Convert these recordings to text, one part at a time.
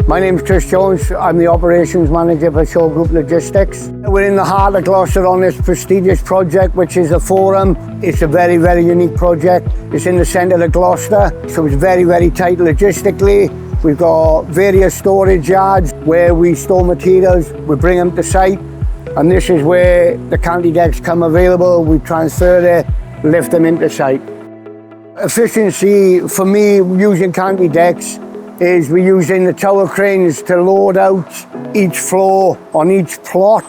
My name's Chris Jones. I'm the operations manager for Shaw Group Logistics. We're in the heart of Gloucester on this prestigious project, which is a forum. It's a very, very unique project. It's in the centre of Gloucester, so it's very, very tight logistically. We've got various storage yards where we store materials, we bring them to site, and this is where the CantiDecks come available. We transfer it, lift them into site. Efficiency for me using CantiDecks is we're using the tower cranes to load out each floor on each plot.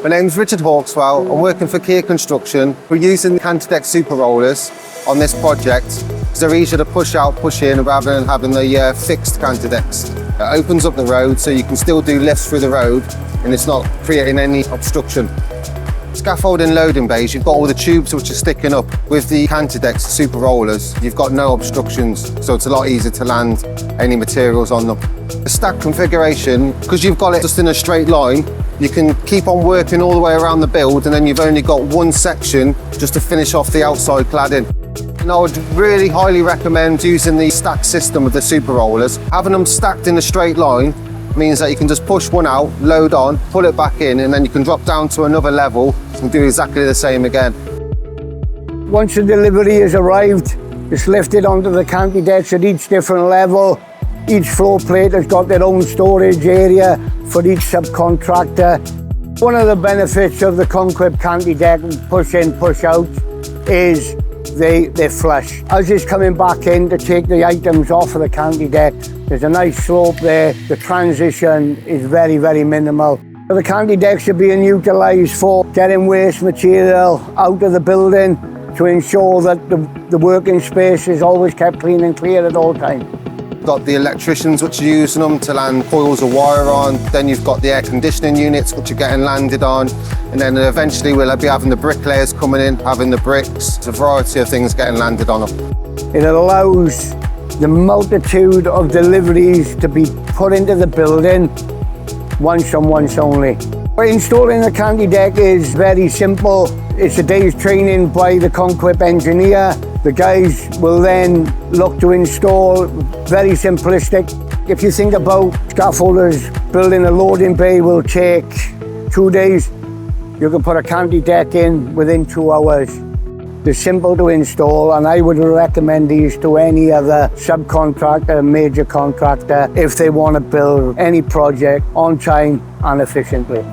My name's Richard Hawkswell. I'm working for Kier Construction. We're using the CantiDecks super rollers on this project because they're easier to push out, push in rather than having the fixed CantiDecks. It opens up the road so you can still do lifts through the road and it's not creating any obstruction. Scaffolding loading bays, you've got all the tubes which are sticking up. With the CantiDecks super rollers, you've got no obstructions, so it's a lot easier to land any materials on them. The stack configuration, because you've got it just in a straight line, you can keep on working all the way around the build and then you've only got one section just to finish off the outside cladding. And I would really highly recommend using the stack system with the super rollers. Having them stacked in a straight line means that you can just push one out, load on, pull it back in, and then you can drop down to another level and do exactly the same again. Once the delivery has arrived, it's lifted onto the CantiDecks at each different level. Each floor plate has got their own storage area for each subcontractor. One of the benefits of the Conquip CantiDeck push in, push out is they're flush. As it's coming back in to take the items off of the CantiDeck, there's a nice slope there. The transition is very, very minimal. The CantiDecks are being utilised for getting waste material out of the building to ensure that the working space is always kept clean and clear at all times. Got the electricians which are using them to land coils of wire on, then you've got the air conditioning units which are getting landed on, and then eventually we'll be having the bricklayers coming in, having the bricks. There's a variety of things getting landed on them. It allows the multitude of deliveries to be put into the building once and once only. Installing the CantiDeck is very simple. It's a day's training by the Conquip engineer. The guys will then look to install, very simplistic. If you think about scaffolders, building a loading bay will take 2 days. You can put a CantiDeck in within 2 hours. They're simple to install, and I would recommend these to any other subcontractor, major contractor, if they want to build any project on time and efficiently.